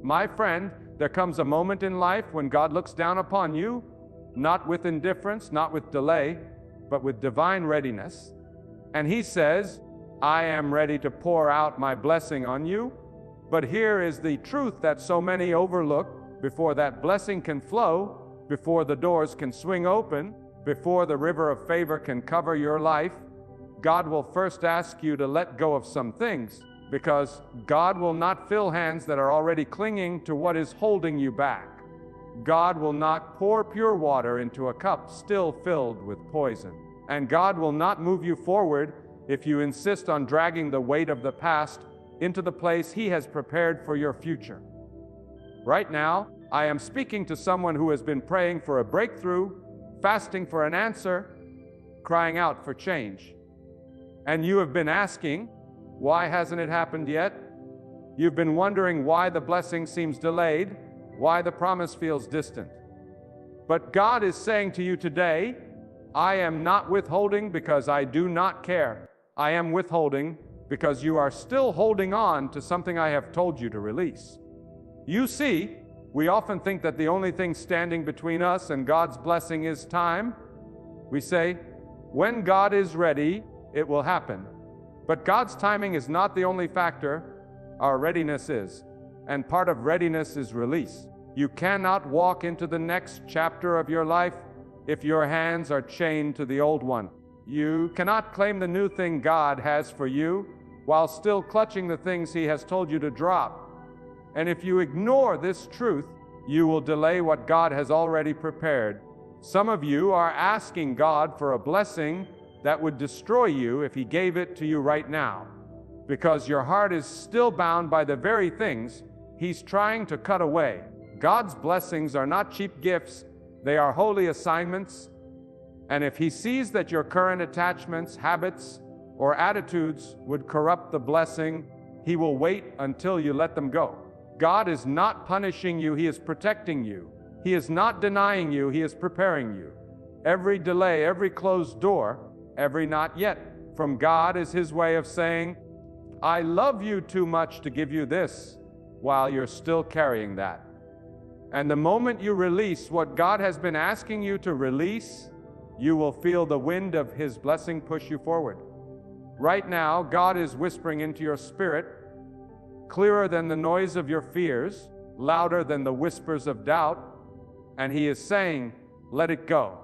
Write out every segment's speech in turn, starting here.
My friend, there comes a moment in life when God looks down upon you, not with indifference, not with delay, but with divine readiness. And He says, I am ready to pour out my blessing on you. But here is the truth that so many overlook. Before that blessing can flow, before the doors can swing open, before the river of favor can cover your life, God will first ask you to let go of some things, because God will not fill hands that are already clinging to what is holding you back. God will not pour pure water into a cup still filled with poison. And God will not move you forward if you insist on dragging the weight of the past into the place He has prepared for your future. Right now, I am speaking to someone who has been praying for a breakthrough, fasting for an answer, crying out for change. And you have been asking, why hasn't it happened yet? You've been wondering why the blessing seems delayed, why the promise feels distant. But God is saying to you today, I am not withholding because I do not care. I am withholding because you are still holding on to something I have told you to release. You see, we often think that the only thing standing between us and God's blessing is time. We say, when God is ready, it will happen. But God's timing is not the only factor. Our readiness is. And part of readiness is release. You cannot walk into the next chapter of your life if your hands are chained to the old one. You cannot claim the new thing God has for you while still clutching the things He has told you to drop. And if you ignore this truth, you will delay what God has already prepared. Some of you are asking God for a blessing that would destroy you if He gave it to you right now, because your heart is still bound by the very things He's trying to cut away. God's blessings are not cheap gifts, they are holy assignments. And if He sees that your current attachments, habits, or attitudes would corrupt the blessing, He will wait until you let them go. God is not punishing you, He is protecting you. He is not denying you, He is preparing you. Every delay, every closed door, every not yet from God is His way of saying, I love you too much to give you this while you're still carrying that. And the moment you release what God has been asking you to release, you will feel the wind of His blessing push you forward. Right now, God is whispering into your spirit, clearer than the noise of your fears, louder than the whispers of doubt, and He is saying, let it go.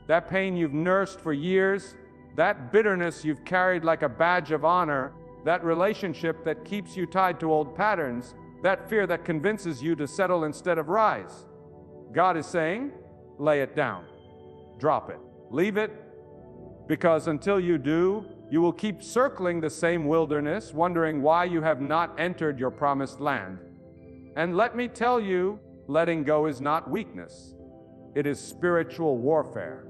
That pain you've nursed for years, that bitterness you've carried like a badge of honor, that relationship that keeps you tied to old patterns, that fear that convinces you to settle instead of rise. God is saying, lay it down. Drop it. Leave it. Because until you do, you will keep circling the same wilderness, wondering why you have not entered your promised land. And let me tell you, letting go is not weakness. It is spiritual warfare.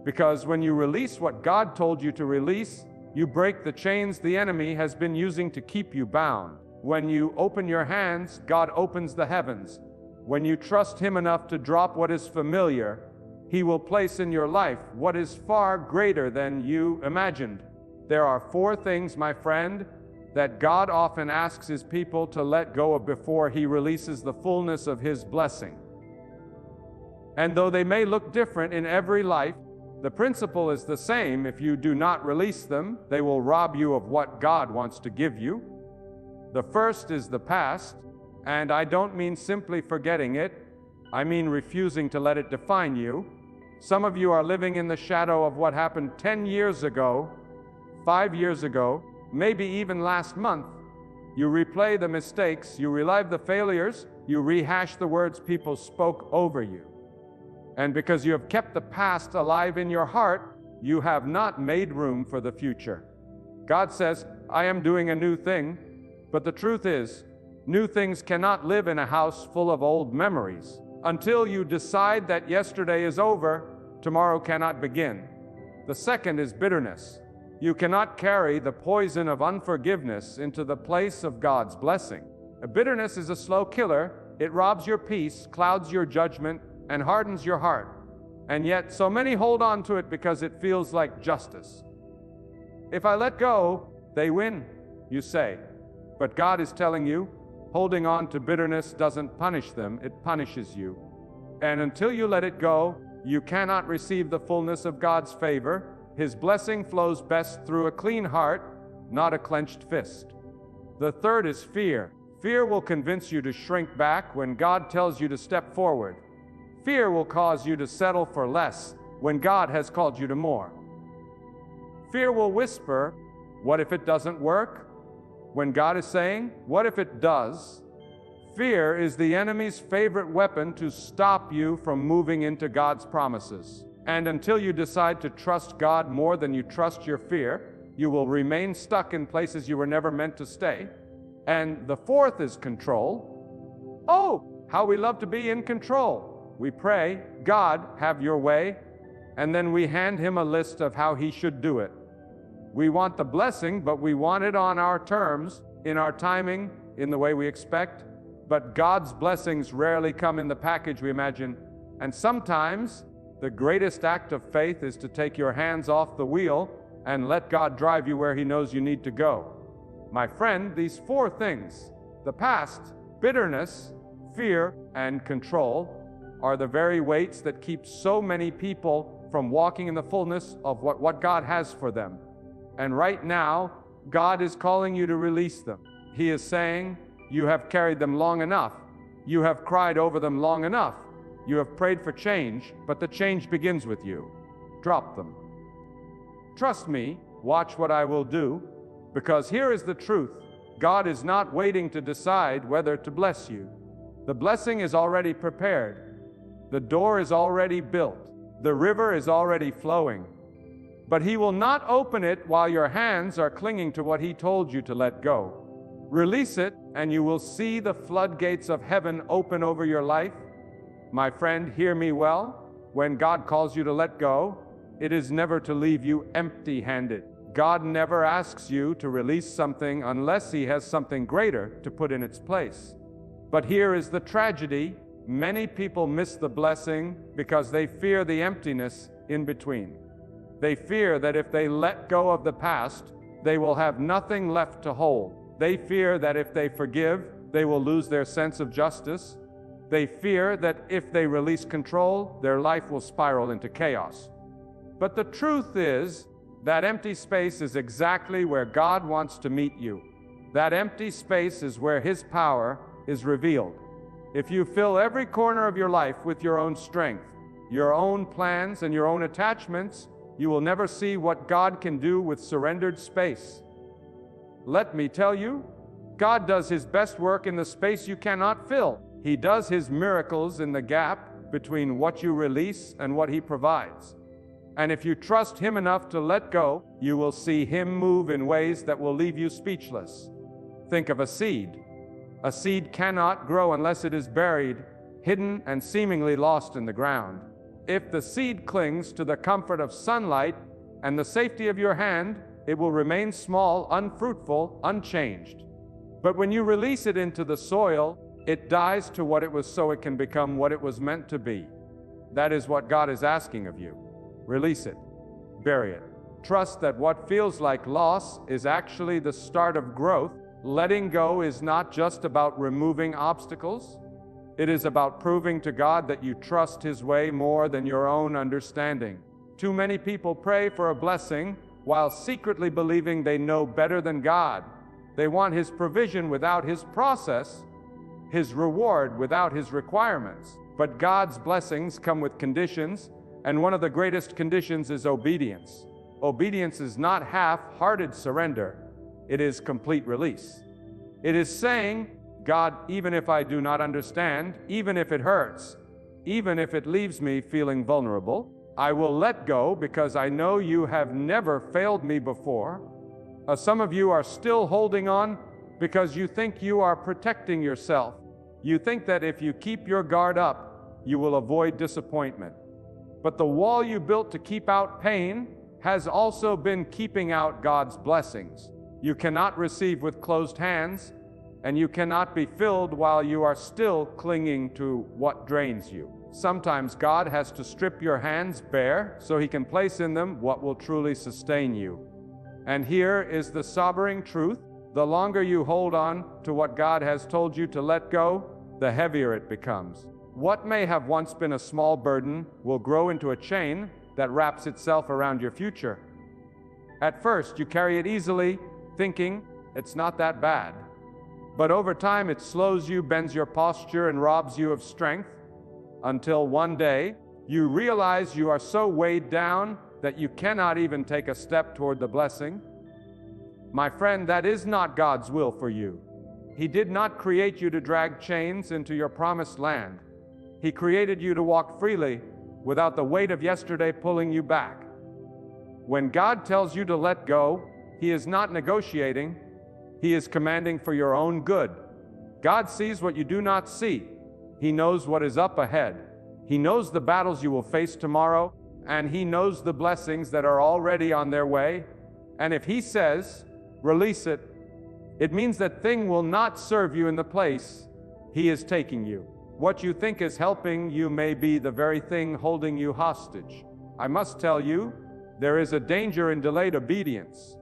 Because when you release what God told you to release, you break the chains the enemy has been using to keep you bound. When you open your hands, God opens the heavens. When you trust Him enough to drop what is familiar, He will place in your life what is far greater than you imagined. There are 4 things, my friend, that God often asks His people to let go of before He releases the fullness of His blessing. And though they may look different in every life, the principle is the same. If you do not release them, they will rob you of what God wants to give you. The first is the past, and I don't mean simply forgetting it. I mean refusing to let it define you. Some of you are living in the shadow of what happened 10 years ago, 5 years ago, maybe even last month. You replay the mistakes, you relive the failures, you rehash the words people spoke over you. And because you have kept the past alive in your heart, you have not made room for the future. God says, I am doing a new thing, but the truth is, new things cannot live in a house full of old memories. Until you decide that yesterday is over, tomorrow cannot begin. The second is bitterness. You cannot carry the poison of unforgiveness into the place of God's blessing. Bitterness is a slow killer. It robs your peace, clouds your judgment, and hardens your heart. And yet, so many hold on to it because it feels like justice. If I let go, they win, you say. But God is telling you, Holding on to bitterness doesn't punish them, it punishes you. And until you let it go, you cannot receive the fullness of God's favor. His blessing flows best through a clean heart, not a clenched fist. The third is fear. Fear will convince you to shrink back when God tells you to step forward. Fear will cause you to settle for less when God has called you to more. Fear will whisper, "What if it doesn't work?" when God is saying, "What if it does?" Fear is the enemy's favorite weapon to stop you from moving into God's promises. And until you decide to trust God more than you trust your fear, you will remain stuck in places you were never meant to stay. And the fourth is control. Oh, how we love to be in control. We pray, "God, have your way," and then we hand him a list of how he should do it. We want the blessing, but we want it on our terms, in our timing, in the way we expect. But God's blessings rarely come in the package we imagine. And sometimes, the greatest act of faith is to take your hands off the wheel and let God drive you where he knows you need to go. My friend, these four things, the past, bitterness, fear, and control, are the very weights that keep so many people from walking in the fullness of what God has for them. And right now, God is calling you to release them. He is saying, "You have carried them long enough. You have cried over them long enough. You have prayed for change, but the change begins with you. Drop them. Trust me, watch what I will do, because here is the truth. God is not waiting to decide whether to bless you. The blessing is already prepared. The door is already built. The river is already flowing. But he will not open it while your hands are clinging to what he told you to let go. Release it, and you will see the floodgates of heaven open over your life. My friend, hear me well. When God calls you to let go, it is never to leave you empty-handed. God never asks you to release something unless he has something greater to put in its place. But here is the tragedy. Many people miss the blessing because they fear the emptiness in between. They fear that if they let go of the past, they will have nothing left to hold. They fear that if they forgive, they will lose their sense of justice. They fear that if they release control, their life will spiral into chaos. But the truth is, that empty space is exactly where God wants to meet you. That empty space is where his power is revealed. If you fill every corner of your life with your own strength, your own plans, and your own attachments, you will never see what God can do with surrendered space. Let me tell you, God does his best work in the space you cannot fill. He does his miracles in the gap between what you release and what he provides. And if you trust him enough to let go, you will see him move in ways that will leave you speechless. Think of a seed. A seed cannot grow unless it is buried, hidden, and seemingly lost in the ground. If the seed clings to the comfort of sunlight and the safety of your hand, it will remain small, unfruitful, unchanged. But when you release it into the soil, it dies to what it was so it can become what it was meant to be. That is what God is asking of you. Release it. Bury it. Trust that what feels like loss is actually the start of growth. Letting go is not just about removing obstacles. It is about proving to God that you trust his way more than your own understanding. Too many people pray for a blessing while secretly believing they know better than God. They want his provision without his process, his reward without his requirements. But God's blessings come with conditions, and one of the greatest conditions is obedience. Obedience is not half-hearted surrender. It is complete release. It is saying, God, even if I do not understand, even if it hurts, even if it leaves me feeling vulnerable, I will let go because I know you have never failed me before. Some of you are still holding on because you think you are protecting yourself. You think that if you keep your guard up, you will avoid disappointment. But the wall you built to keep out pain has also been keeping out God's blessings. You cannot receive with closed hands, and you cannot be filled while you are still clinging to what drains you. Sometimes God has to strip your hands bare so he can place in them what will truly sustain you. And here is the sobering truth. The longer you hold on to what God has told you to let go, the heavier it becomes. What may have once been a small burden will grow into a chain that wraps itself around your future. At first, you carry it easily, thinking it's not that bad. But over time, it slows you, bends your posture, and robs you of strength, until one day, you realize you are so weighed down that you cannot even take a step toward the blessing. My friend, that is not God's will for you. He did not create you to drag chains into your promised land. He created you to walk freely, without the weight of yesterday pulling you back. When God tells you to let go, He is not negotiating. He is commanding for your own good. God sees what you do not see. He knows what is up ahead. He knows the battles you will face tomorrow, and He knows the blessings that are already on their way. And if He says, release it, it means that thing will not serve you in the place He is taking you. What you think is helping you may be the very thing holding you hostage. I must tell you, there is a danger in delayed obedience.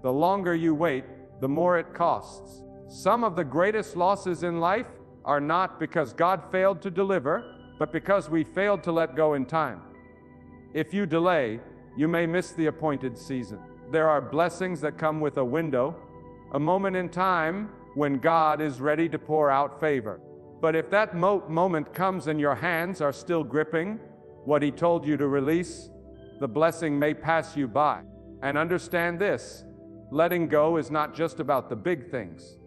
The longer you wait, the more it costs. Some of the greatest losses in life are not because God failed to deliver, but because we failed to let go in time. If you delay, you may miss the appointed season. There are blessings that come with a window, a moment in time when God is ready to pour out favor. But if that moment comes and your hands are still gripping what He told you to release, the blessing may pass you by. And understand this, letting go is not just about the big things.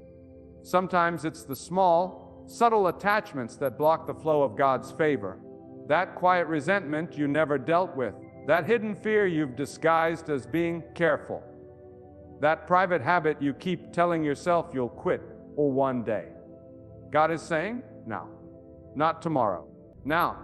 Sometimes it's the small, subtle attachments that block the flow of God's favor. That quiet resentment you never dealt with. That hidden fear you've disguised as being careful. That private habit you keep telling yourself you'll quit or one day. God is saying, now, not tomorrow, now.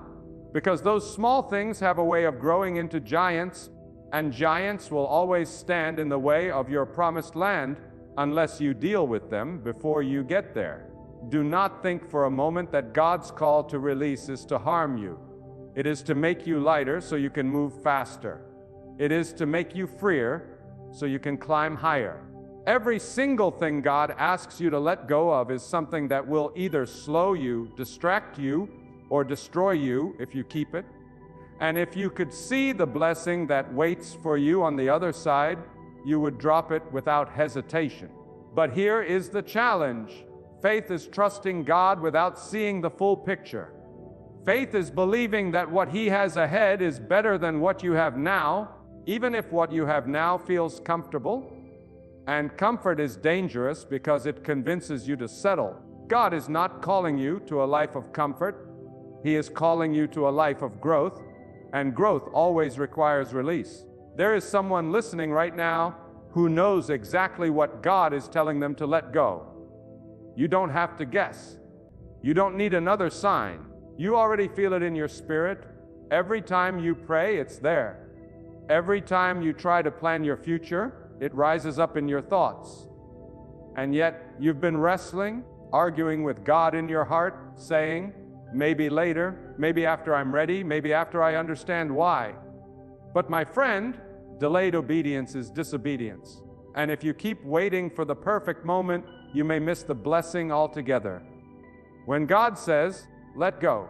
Because those small things have a way of growing into giants, and giants will always stand in the way of your promised land unless you deal with them before you get there. Do not think for a moment that God's call to release is to harm you. It is to make you lighter so you can move faster. It is to make you freer so you can climb higher. Every single thing God asks you to let go of is something that will either slow you, distract you, or destroy you if you keep it. And if you could see the blessing that waits for you on the other side, you would drop it without hesitation. But here is the challenge. Faith is trusting God without seeing the full picture. Faith is believing that what He has ahead is better than what you have now, even if what you have now feels comfortable. And comfort is dangerous because it convinces you to settle. God is not calling you to a life of comfort. He is calling you to a life of growth, and growth always requires release. There is someone listening right now who knows exactly what God is telling them to let go. You don't have to guess. You don't need another sign. You already feel it in your spirit. Every time you pray, it's there. Every time you try to plan your future, it rises up in your thoughts. And yet, you've been wrestling, arguing with God in your heart, saying, maybe later, maybe after I'm ready, maybe after I understand why. But my friend, delayed obedience is disobedience. And if you keep waiting for the perfect moment, you may miss the blessing altogether. When God says, let go,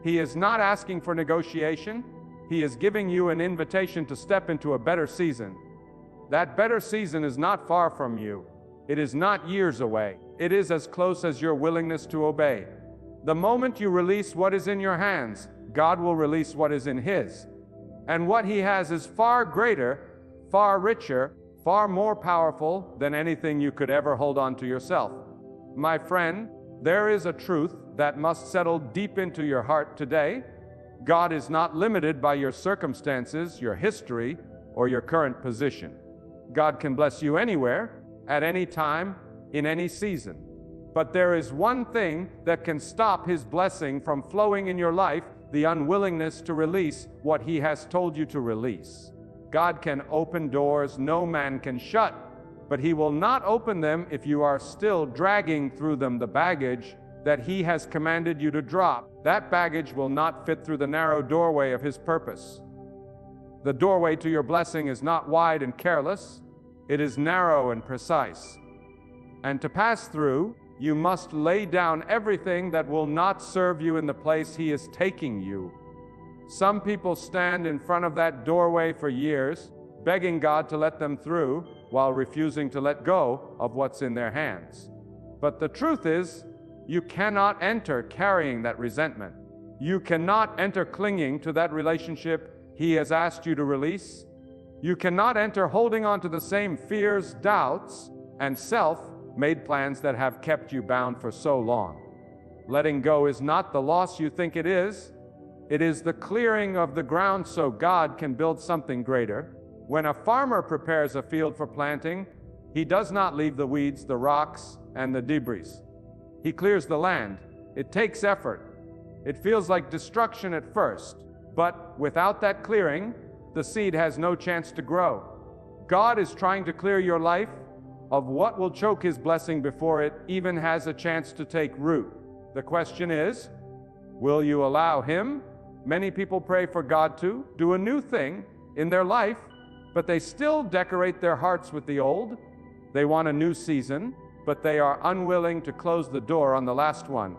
He is not asking for negotiation. He is giving you an invitation to step into a better season. That better season is not far from you. It is not years away. It is as close as your willingness to obey. The moment you release what is in your hands, God will release what is in His. And what He has is far greater, far richer, far more powerful than anything you could ever hold on to yourself. My friend, there is a truth that must settle deep into your heart today. God is not limited by your circumstances, your history, or your current position. God can bless you anywhere, at any time, in any season. But there is one thing that can stop His blessing from flowing in your life: the unwillingness to release what He has told you to release. God can open doors no man can shut, but He will not open them if you are still dragging through them the baggage that He has commanded you to drop. That baggage will not fit through the narrow doorway of His purpose. The doorway to your blessing is not wide and careless. It is narrow and precise. And to pass through, you must lay down everything that will not serve you in the place He is taking you. Some people stand in front of that doorway for years, begging God to let them through, while refusing to let go of what's in their hands. But the truth is, you cannot enter carrying that resentment. You cannot enter clinging to that relationship He has asked you to release. You cannot enter holding on to the same fears, doubts, and self-made plans that have kept you bound for so long. Letting go is not the loss you think it is. It is the clearing of the ground so God can build something greater. When a farmer prepares a field for planting, he does not leave the weeds, the rocks, and the debris. He clears the land. It takes effort. It feels like destruction at first, but without that clearing, the seed has no chance to grow. God is trying to clear your life of what will choke His blessing before it even has a chance to take root. The question is, will you allow Him? Many people pray for God to do a new thing in their life, but they still decorate their hearts with the old. They want a new season, but they are unwilling to close the door on the last one.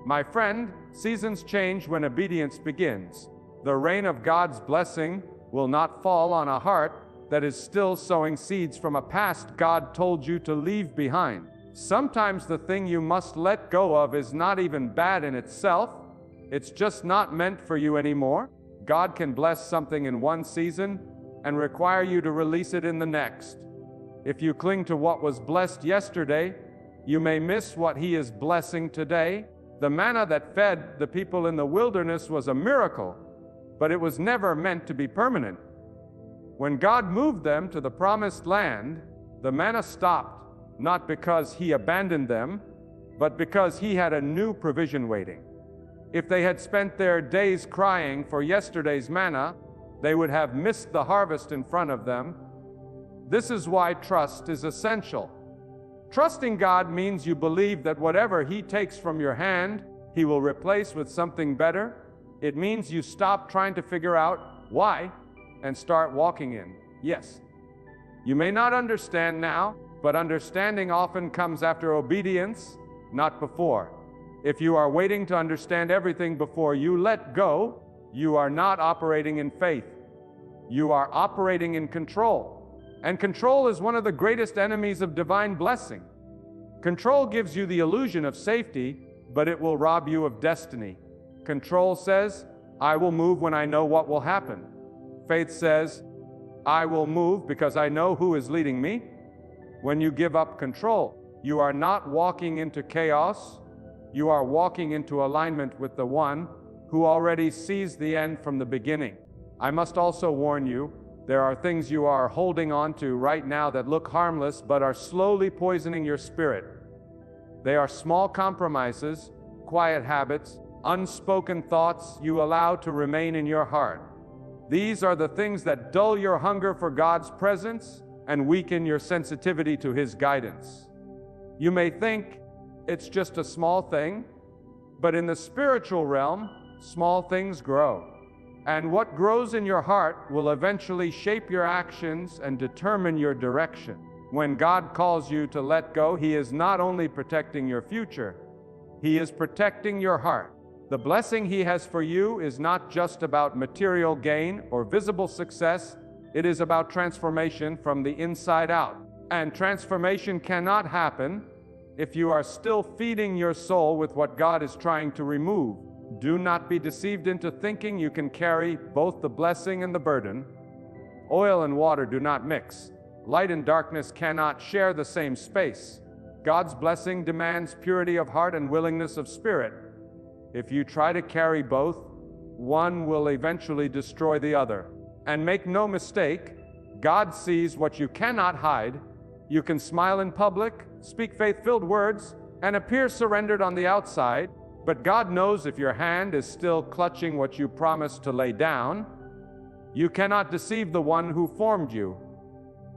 My friend, seasons change when obedience begins. The rain of God's blessing will not fall on a heart that is still sowing seeds from a past God told you to leave behind. Sometimes the thing you must let go of is not even bad in itself. It's just not meant for you anymore. God can bless something in one season and require you to release it in the next. If you cling to what was blessed yesterday, you may miss what He is blessing today. The manna that fed the people in the wilderness was a miracle, but it was never meant to be permanent. When God moved them to the promised land, the manna stopped, not because He abandoned them, but because He had a new provision waiting. If they had spent their days crying for yesterday's manna, they would have missed the harvest in front of them. This is why trust is essential. Trusting God means you believe that whatever He takes from your hand, He will replace with something better. It means you stop trying to figure out why and start walking in yes. You may not understand now, but understanding often comes after obedience, not before. If you are waiting to understand everything before you let go, you are not operating in faith. You are operating in control. And control is one of the greatest enemies of divine blessing. Control gives you the illusion of safety, but it will rob you of destiny. Control says, I will move when I know what will happen. Faith says, I will move because I know who is leading me. When you give up control, you are not walking into chaos. You are walking into alignment with the One who already sees the end from the beginning. I must also warn you, there are things you are holding on to right now that look harmless but are slowly poisoning your spirit. They are small compromises, quiet habits, unspoken thoughts you allow to remain in your heart. These are the things that dull your hunger for God's presence and weaken your sensitivity to His guidance. You may think it's just a small thing, but in the spiritual realm, small things grow. And what grows in your heart will eventually shape your actions and determine your direction. When God calls you to let go, He is not only protecting your future, He is protecting your heart. The blessing He has for you is not just about material gain or visible success. It is about transformation from the inside out. And transformation cannot happen if you are still feeding your soul with what God is trying to remove. Do not be deceived into thinking you can carry both the blessing and the burden. Oil and water do not mix. Light and darkness cannot share the same space. God's blessing demands purity of heart and willingness of spirit. If you try to carry both, one will eventually destroy the other. And make no mistake, God sees what you cannot hide. You can smile in public, speak faith-filled words, and appear surrendered on the outside, but God knows if your hand is still clutching what you promised to lay down. You cannot deceive the One who formed you.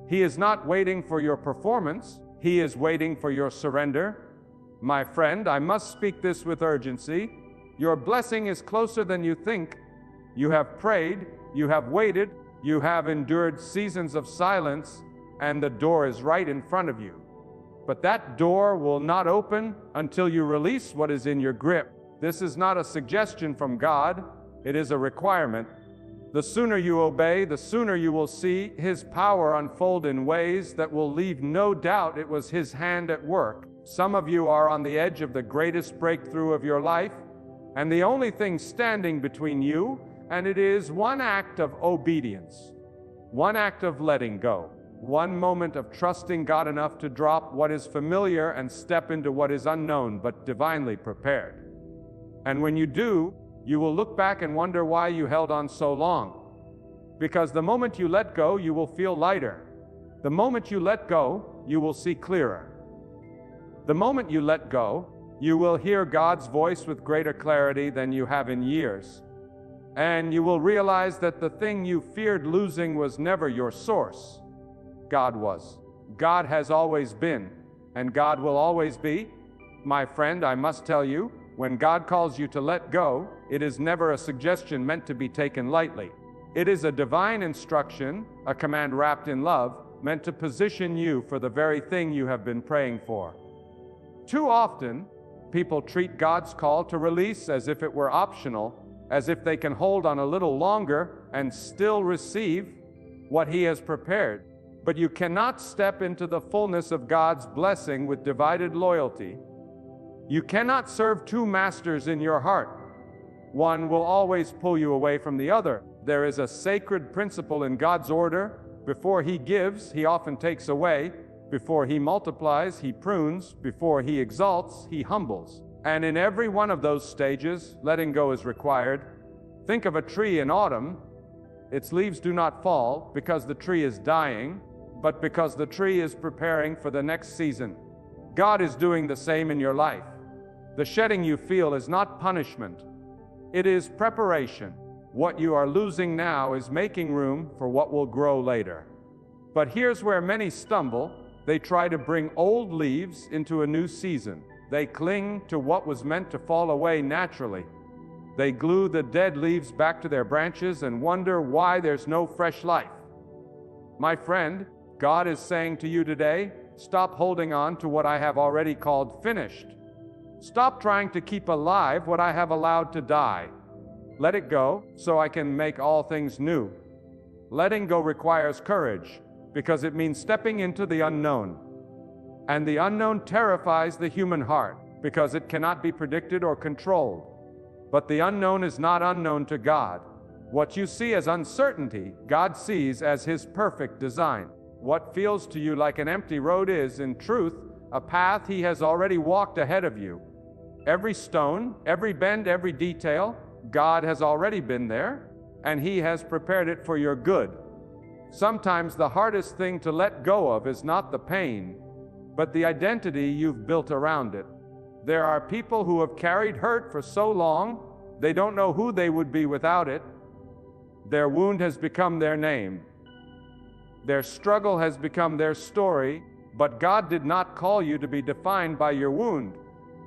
He is not waiting for your performance. He is waiting for your surrender. My friend, I must speak this with urgency. Your blessing is closer than you think. You have prayed, you have waited, you have endured seasons of silence, and the door is right in front of you. but that door will not open until you release what is in your grip. This is not a suggestion from God, it is a requirement. The sooner you obey, the sooner you will see His power unfold in ways that will leave no doubt it was His hand at work. Some of you are on the edge of the greatest breakthrough of your life, and the only thing standing between you and it is one act of obedience, one act of letting go, one moment of trusting God enough to drop what is familiar and step into what is unknown but divinely prepared. And when you do, you will look back and wonder why you held on so long. Because the moment you let go, you will feel lighter. The moment you let go, you will see clearer. The moment you let go, you will hear God's voice with greater clarity than you have in years. And you will realize that the thing you feared losing was never your source. God was. God has always been, and God will always be. My friend, I must tell you, when God calls you to let go, it is never a suggestion meant to be taken lightly. It is a divine instruction, a command wrapped in love, meant to position you for the very thing you have been praying for. Too often, people treat God's call to release as if it were optional, as if they can hold on a little longer and still receive what He has prepared. But you cannot step into the fullness of God's blessing with divided loyalty. You cannot serve two masters in your heart. One will always pull you away from the other. There is a sacred principle in God's order. Before He gives, He often takes away. Before He multiplies, He prunes. Before He exalts, He humbles. And in every one of those stages, letting go is required. Think of a tree in autumn. Its leaves do not fall because the tree is dying, but because the tree is preparing for the next season. God is doing the same in your life. The shedding you feel is not punishment. It is preparation. What you are losing now is making room for what will grow later. But here's where many stumble. They try to bring old leaves into a new season. They cling to what was meant to fall away naturally. They glue the dead leaves back to their branches and wonder why there's no fresh life. My friend, God is saying to you today, stop holding on to what I have already called finished. Stop trying to keep alive what I have allowed to die. Let it go so I can make all things new. Letting go requires courage because it means stepping into the unknown. And the unknown terrifies the human heart because it cannot be predicted or controlled. But the unknown is not unknown to God. What you see as uncertainty, God sees as His perfect design. What feels to you like an empty road is, in truth, a path He has already walked ahead of you. Every stone, every bend, every detail, God has already been there, and He has prepared it for your good. Sometimes the hardest thing to let go of is not the pain, but the identity you've built around it. There are people who have carried hurt for so long, they don't know who they would be without it. Their wound has become their name. Their struggle has become their story, but God did not call you to be defined by your wound.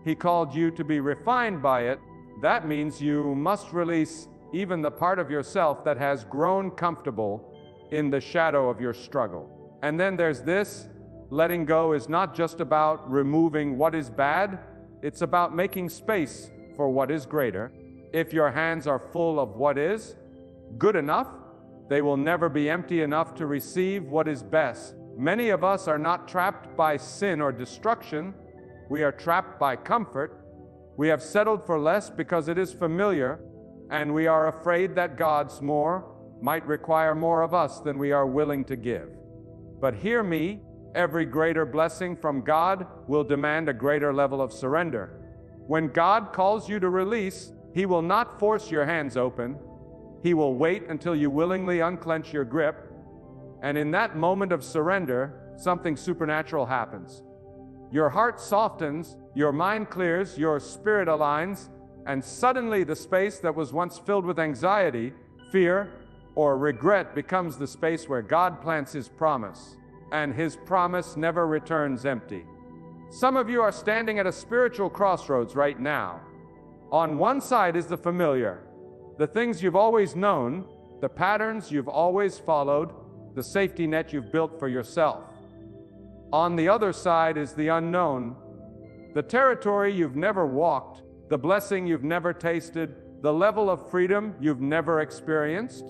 He called you to be refined by it. That means you must release even the part of yourself that has grown comfortable in the shadow of your struggle. And then there's this. Letting go is not just about removing what is bad, it's about making space for what is greater. If your hands are full of what is good enough, they will never be empty enough to receive what is best. Many of us are not trapped by sin or destruction. We are trapped by comfort. We have settled for less because it is familiar, and we are afraid that God's more might require more of us than we are willing to give. But hear me. Every greater blessing from God will demand a greater level of surrender. When God calls you to release, He will not force your hands open. He will wait until you willingly unclench your grip. And in that moment of surrender, something supernatural happens. Your heart softens, your mind clears, your spirit aligns, and suddenly the space that was once filled with anxiety, fear, or regret becomes the space where God plants His promise. And His promise never returns empty. Some of you are standing at a spiritual crossroads right now. On one side is the familiar, the things you've always known, the patterns you've always followed, the safety net you've built for yourself. On the other side is the unknown, the territory you've never walked, the blessing you've never tasted, the level of freedom you've never experienced.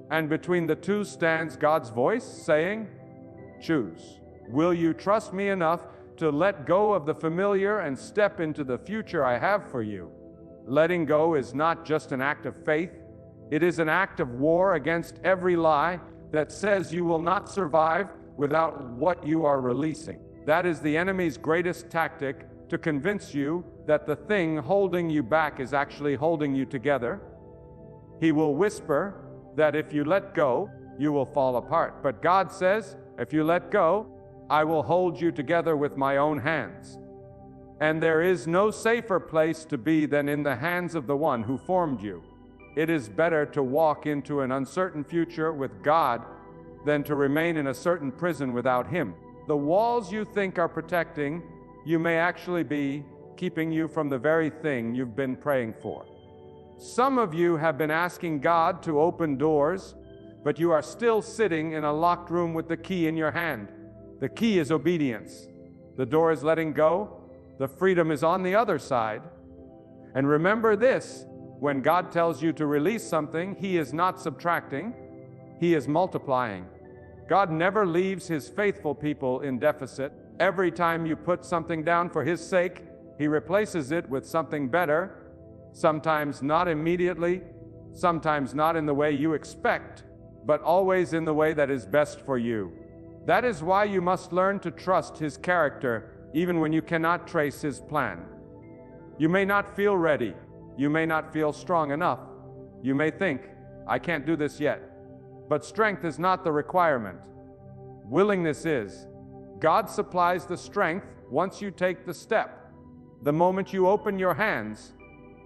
And between the two stands God's voice saying, choose. Will you trust me enough to let go of the familiar and step into the future I have for you? Letting go is not just an act of faith, it is an act of war against every lie that says you will not survive without what you are releasing. That is the enemy's greatest tactic, to convince you that the thing holding you back is actually holding you together. He will whisper that if you let go, you will fall apart. But God says, if you let go, I will hold you together with my own hands. And there is no safer place to be than in the hands of the one who formed you. It is better to walk into an uncertain future with God than to remain in a certain prison without Him. The walls you think are protecting you may actually be keeping you from the very thing you've been praying for. Some of you have been asking God to open doors, but you are still sitting in a locked room with the key in your hand. The key is obedience. The door is letting go. The freedom is on the other side. And remember this, when God tells you to release something, He is not subtracting, He is multiplying. God never leaves His faithful people in deficit. Every time you put something down for His sake, He replaces it with something better, sometimes not immediately, sometimes not in the way you expect, but always in the way that is best for you. That is why you must learn to trust His character, even when you cannot trace His plan. You may not feel ready. You may not feel strong enough. You may think, I can't do this yet. But strength is not the requirement. Willingness is. God supplies the strength once you take the step. The moment you open your hands,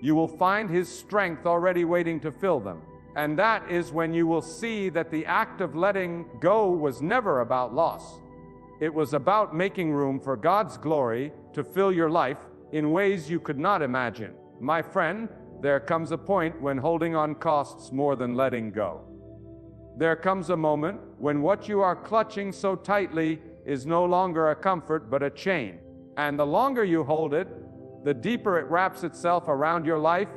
you will find His strength already waiting to fill them. And that is when you will see that the act of letting go was never about loss. It was about making room for God's glory to fill your life in ways you could not imagine. My friend, there comes a point when holding on costs more than letting go. There comes a moment when what you are clutching so tightly is no longer a comfort but a chain. And the longer you hold it, the deeper it wraps itself around your life,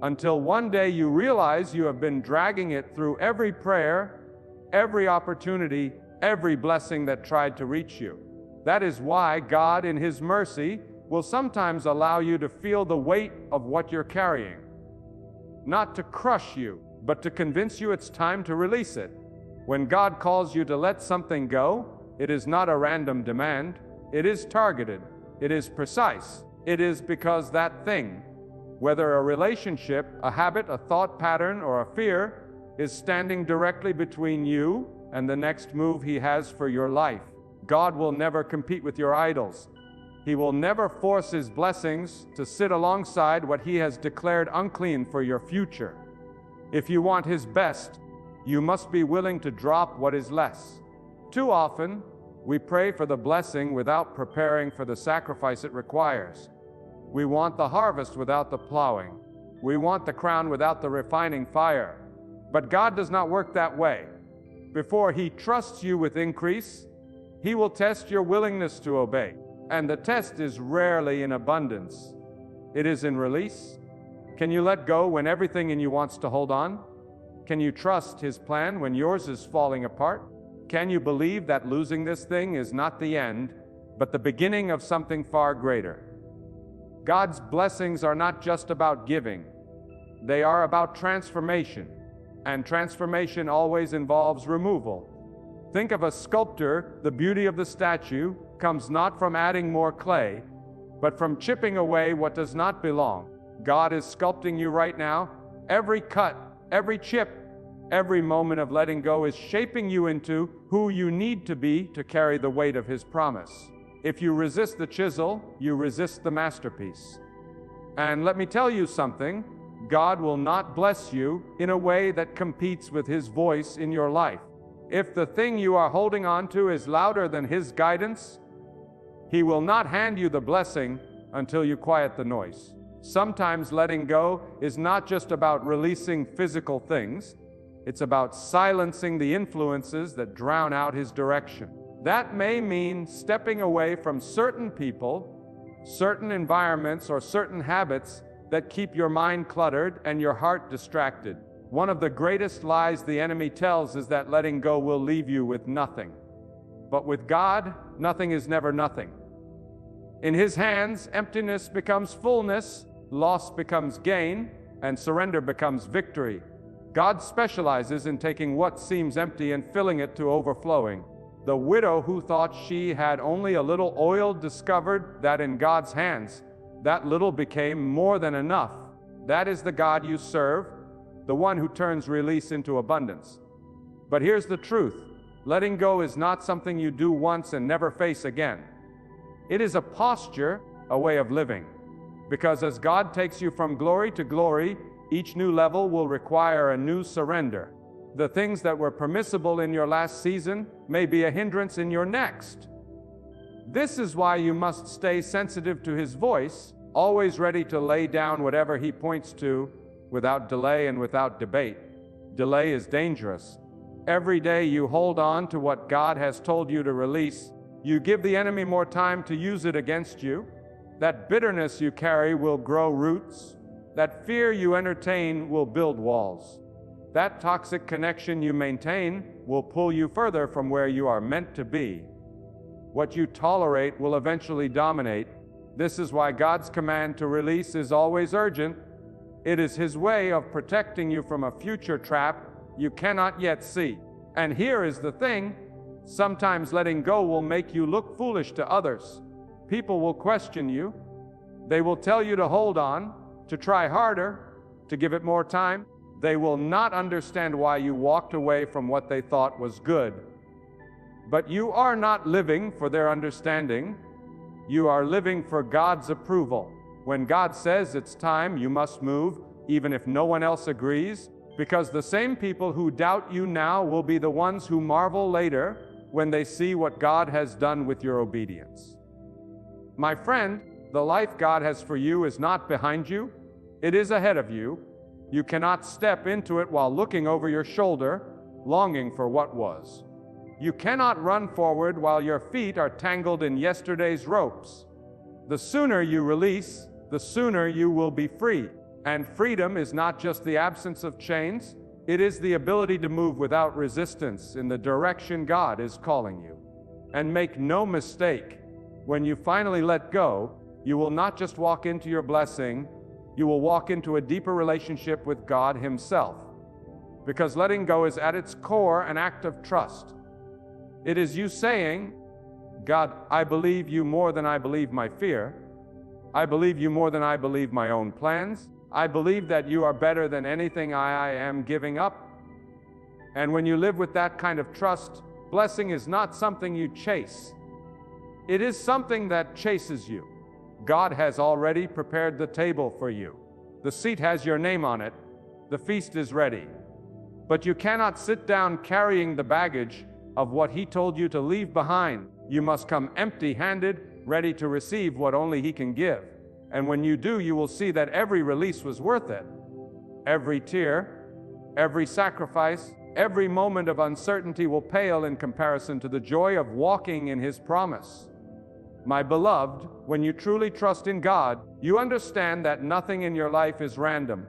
until one day you realize you have been dragging it through every prayer, every opportunity, every blessing that tried to reach you. That is why God, in His mercy, will sometimes allow you to feel the weight of what you're carrying. Not to crush you, but to convince you it's time to release it. When God calls you to let something go, it is not a random demand. It is targeted. It is precise. It is because that thing, whether a relationship, a habit, a thought pattern, or a fear, is standing directly between you and the next move He has for your life. God will never compete with your idols. He will never force His blessings to sit alongside what He has declared unclean for your future. If you want His best, you must be willing to drop what is less. Too often, we pray for the blessing without preparing for the sacrifice it requires. We want the harvest without the plowing. We want the crown without the refining fire. But God does not work that way. Before He trusts you with increase, He will test your willingness to obey. And the test is rarely in abundance. It is in release. Can you let go when everything in you wants to hold on? Can you trust His plan when yours is falling apart? Can you believe that losing this thing is not the end, but the beginning of something far greater? God's blessings are not just about giving. They are about transformation. And transformation always involves removal. Think of a sculptor. The beauty of the statue comes not from adding more clay, but from chipping away what does not belong. God is sculpting you right now. Every cut, every chip, every moment of letting go is shaping you into who you need to be to carry the weight of His promise. If you resist the chisel, you resist the masterpiece. And let me tell you something, God will not bless you in a way that competes with His voice in your life. If the thing you are holding on to is louder than His guidance, He will not hand you the blessing until you quiet the noise. Sometimes letting go is not just about releasing physical things. It's about silencing the influences that drown out His direction. That may mean stepping away from certain people, certain environments, or certain habits that keep your mind cluttered and your heart distracted. One of the greatest lies the enemy tells is that letting go will leave you with nothing. But with God, nothing is never nothing. In His hands, emptiness becomes fullness, loss becomes gain, and surrender becomes victory. God specializes in taking what seems empty and filling it to overflowing. The widow who thought she had only a little oil discovered that in God's hands, that little became more than enough. That is the God you serve, the one who turns release into abundance. But here's the truth. Letting go is not something you do once and never face again. It is a posture, a way of living. Because as God takes you from glory to glory, each new level will require a new surrender. The things that were permissible in your last season may be a hindrance in your next. This is why you must stay sensitive to His voice, always ready to lay down whatever He points to, without delay and without debate. Delay is dangerous. Every day you hold on to what God has told you to release, you give the enemy more time to use it against you. That bitterness you carry will grow roots. That fear you entertain will build walls. That toxic connection you maintain will pull you further from where you are meant to be. What you tolerate will eventually dominate. This is why God's command to release is always urgent. It is His way of protecting you from a future trap you cannot yet see. And here is the thing, sometimes letting go will make you look foolish to others. People will question you. They will tell you to hold on, to try harder, to give it more time. They will not understand why you walked away from what they thought was good. But you are not living for their understanding. You are living for God's approval. When God says it's time, you must move, even if no one else agrees, because the same people who doubt you now will be the ones who marvel later when they see what God has done with your obedience. My friend, the life God has for you is not behind you, it is ahead of you. You cannot step into it while looking over your shoulder, longing for what was. You cannot run forward while your feet are tangled in yesterday's ropes. The sooner you release, the sooner you will be free. And freedom is not just the absence of chains, it is the ability to move without resistance in the direction God is calling you. And make no mistake, when you finally let go, you will not just walk into your blessing, you will walk into a deeper relationship with God Himself. Because letting go is at its core an act of trust. It is you saying, God, I believe you more than I believe my fear. I believe you more than I believe my own plans. I believe that you are better than anything I am giving up. And when you live with that kind of trust, blessing is not something you chase. It is something that chases you. God has already prepared the table for you. The seat has your name on it. The feast is ready. But you cannot sit down carrying the baggage of what He told you to leave behind. You must come empty-handed, ready to receive what only He can give. And when you do, you will see that every release was worth it. Every tear, every sacrifice, every moment of uncertainty will pale in comparison to the joy of walking in His promise. My beloved, when you truly trust in God, you understand that nothing in your life is random.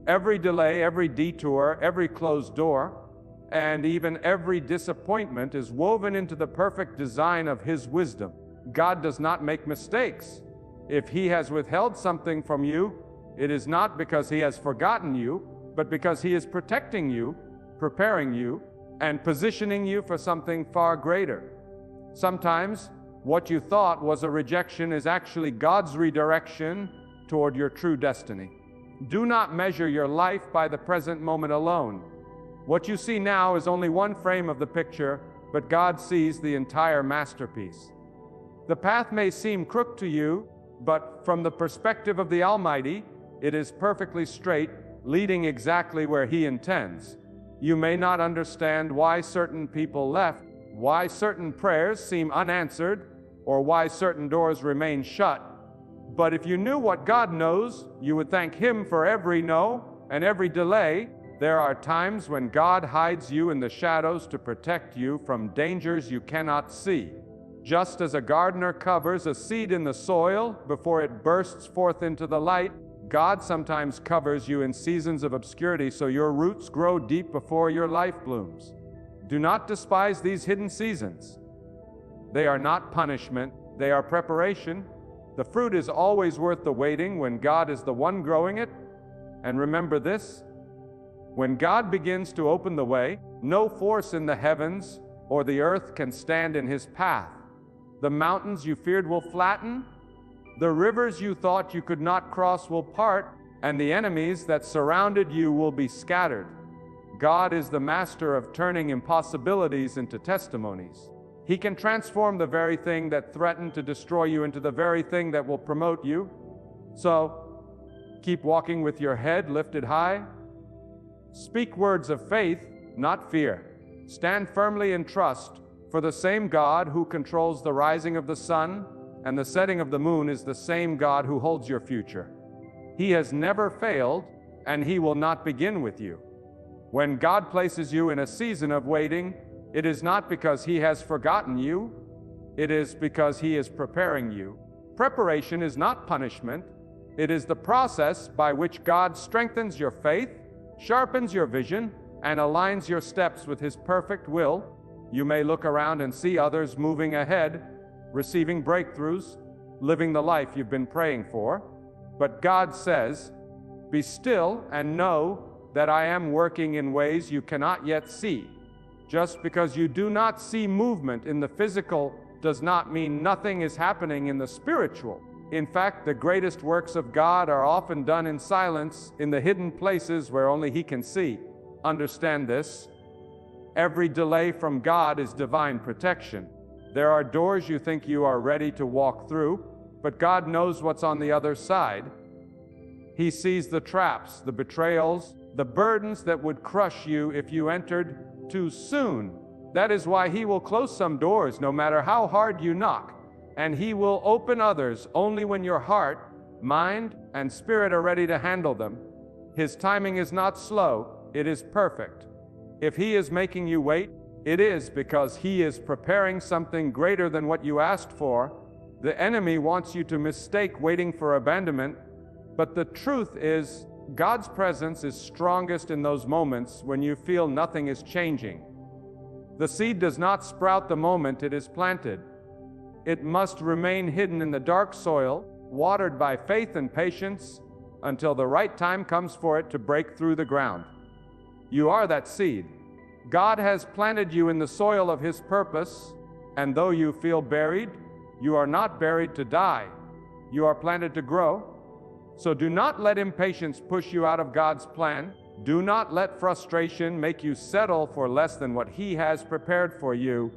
Every delay, every detour, every closed door, and even every disappointment is woven into the perfect design of His wisdom. God does not make mistakes. If He has withheld something from you, it is not because He has forgotten you, but because He is protecting you, preparing you, and positioning you for something far greater. Sometimes, what you thought was a rejection is actually God's redirection toward your true destiny. Do not measure your life by the present moment alone. What you see now is only one frame of the picture, but God sees the entire masterpiece. The path may seem crooked to you, but from the perspective of the Almighty, it is perfectly straight, leading exactly where He intends. You may not understand why certain people left, why certain prayers seem unanswered, or why certain doors remain shut. But if you knew what God knows, you would thank Him for every no and every delay There are times when God hides you in the shadows to protect you from dangers you cannot see. Just as a gardener covers a seed in the soil before it bursts forth into the light, God sometimes covers you in seasons of obscurity so your roots grow deep before your life blooms. Do not despise these hidden seasons. They are not punishment, they are preparation. The fruit is always worth the waiting when God is the one growing it. And remember this: when God begins to open the way, no force in the heavens or the earth can stand in his path. The mountains you feared will flatten, the rivers you thought you could not cross will part, and the enemies that surrounded you will be scattered. God is the master of turning impossibilities into testimonies. He can transform the very thing that threatened to destroy you into the very thing that will promote you. So, keep walking with your head lifted high. Speak words of faith, not fear. Stand firmly in trust, for the same God who controls the rising of the sun and the setting of the moon is the same God who holds your future. He has never failed, and he will not begin with you. When God places you in a season of waiting, it is not because he has forgotten you, it is because he is preparing you. Preparation is not punishment, it is the process by which God strengthens your faith, sharpens your vision, and aligns your steps with his perfect will. You may look around and see others moving ahead, receiving breakthroughs, living the life you've been praying for. But God says, "Be still and know that I am working in ways you cannot yet see." Just because you do not see movement in the physical does not mean nothing is happening in the spiritual. In fact, the greatest works of God are often done in silence, in the hidden places where only he can see. Understand this. Every delay from God is divine protection. There are doors you think you are ready to walk through, but God knows what's on the other side. He sees the traps, the betrayals, the burdens that would crush you if you entered too soon. That is why he will close some doors no matter how hard you knock, and he will open others only when your heart, mind, and spirit are ready to handle them. His timing is not slow, it is perfect. If he is making you wait, it is because he is preparing something greater than what you asked for. The enemy wants you to mistake waiting for abandonment, but the truth is, God's presence is strongest in those moments when you feel nothing is changing. The seed does not sprout the moment it is planted. It must remain hidden in the dark soil, watered by faith and patience, until the right time comes for it to break through the ground. You are that seed. God has planted you in the soil of his purpose, and though you feel buried, you are not buried to die. You are planted to grow. So do not let impatience push you out of God's plan. Do not let frustration make you settle for less than what he has prepared for you.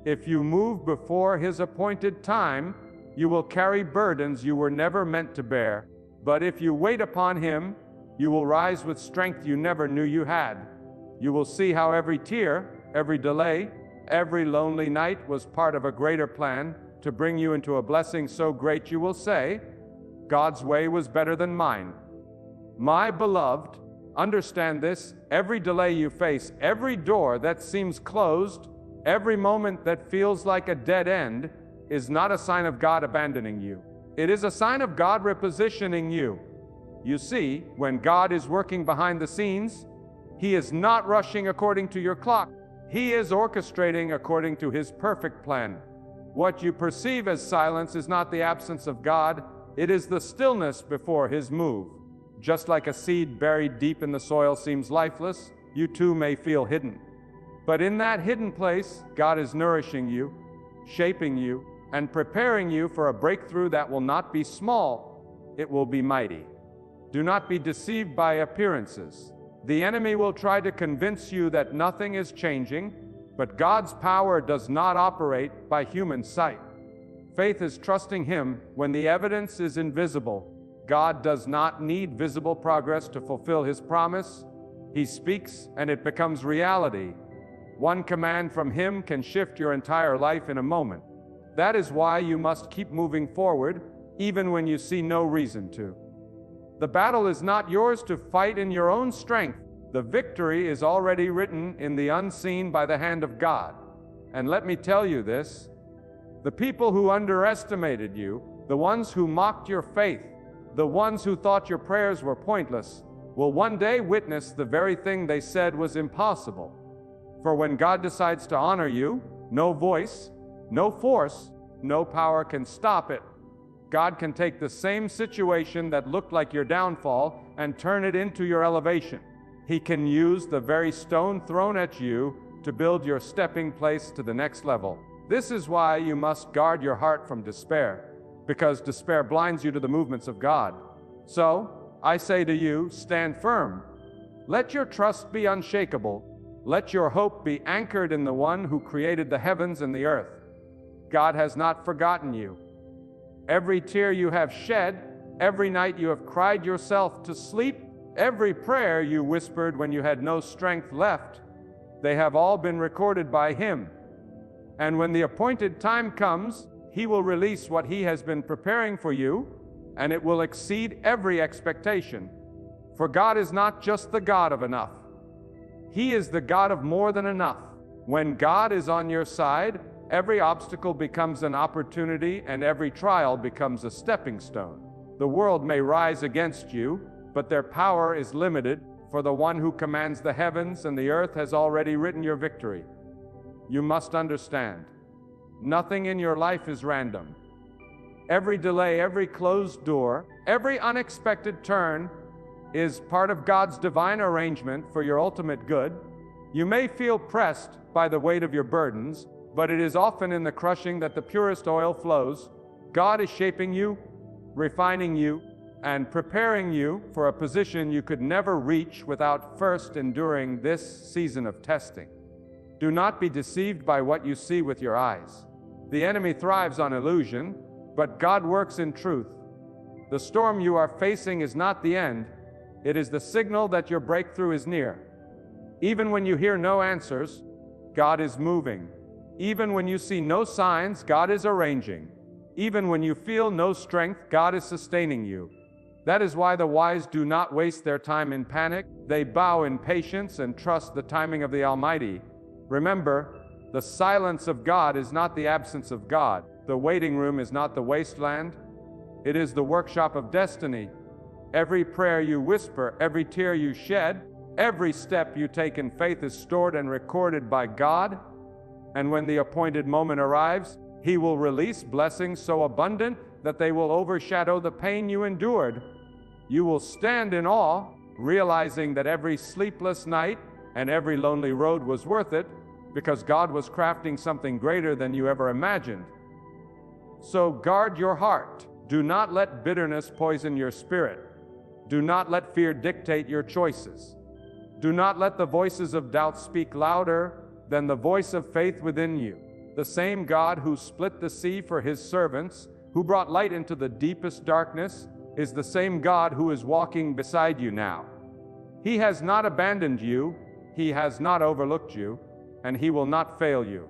If you move before his appointed time, you will carry burdens you were never meant to bear. But if you wait upon him, you will rise with strength you never knew you had. You will see how every tear, every delay, every lonely night was part of a greater plan to bring you into a blessing so great you will say, "God's way was better than mine." My beloved, understand this: every delay you face, every door that seems closed, every moment that feels like a dead end, is not a sign of God abandoning you. It is a sign of God repositioning you. You see, when God is working behind the scenes, he is not rushing according to your clock. He is orchestrating according to his perfect plan. What you perceive as silence is not the absence of God, it is the stillness before his move. Just like a seed buried deep in the soil seems lifeless, you too may feel hidden. But in that hidden place, God is nourishing you, shaping you, and preparing you for a breakthrough that will not be small, it will be mighty. Do not be deceived by appearances. The enemy will try to convince you that nothing is changing, but God's power does not operate by human sight. Faith is trusting him when the evidence is invisible. God does not need visible progress to fulfill his promise. He speaks and it becomes reality. One command from him can shift your entire life in a moment. That is why you must keep moving forward, even when you see no reason to. The battle is not yours to fight in your own strength. The victory is already written in the unseen by the hand of God. And let me tell you this, the people who underestimated you, the ones who mocked your faith, the ones who thought your prayers were pointless, will one day witness the very thing they said was impossible. For when God decides to honor you, no voice, no force, no power can stop it. God can take the same situation that looked like your downfall and turn it into your elevation. He can use the very stone thrown at you to build your stepping place to the next level. This is why you must guard your heart from despair, because despair blinds you to the movements of God. So, I say to you, stand firm. Let your trust be unshakable. Let your hope be anchored in the one who created the heavens and the earth. God has not forgotten you. Every tear you have shed, every night you have cried yourself to sleep, every prayer you whispered when you had no strength left, they have all been recorded by Him. And when the appointed time comes, He will release what He has been preparing for you, and it will exceed every expectation. For God is not just the God of enough. He is the God of more than enough. When God is on your side, every obstacle becomes an opportunity and every trial becomes a stepping stone. The world may rise against you, but their power is limited, for the one who commands the heavens and the earth has already written your victory. You must understand, nothing in your life is random. Every delay, every closed door, every unexpected turn is part of God's divine arrangement for your ultimate good. You may feel pressed by the weight of your burdens, but it is often in the crushing that the purest oil flows. God is shaping you, refining you, and preparing you for a position you could never reach without first enduring this season of testing. Do not be deceived by what you see with your eyes. The enemy thrives on illusion, but God works in truth. The storm you are facing is not the end. It is the signal that your breakthrough is near. Even when you hear no answers, God is moving. Even when you see no signs, God is arranging. Even when you feel no strength, God is sustaining you. That is why the wise do not waste their time in panic. They bow in patience and trust the timing of the Almighty. Remember, the silence of God is not the absence of God. The waiting room is not the wasteland. It is the workshop of destiny. Every prayer you whisper, every tear you shed, every step you take in faith is stored and recorded by God. And when the appointed moment arrives, He will release blessings so abundant that they will overshadow the pain you endured. You will stand in awe, realizing that every sleepless night and every lonely road was worth it, because God was crafting something greater than you ever imagined. So guard your heart. Do not let bitterness poison your spirit. Do not let fear dictate your choices. Do not let the voices of doubt speak louder than the voice of faith within you. The same God who split the sea for His servants, who brought light into the deepest darkness, is the same God who is walking beside you now. He has not abandoned you, He has not overlooked you, and He will not fail you.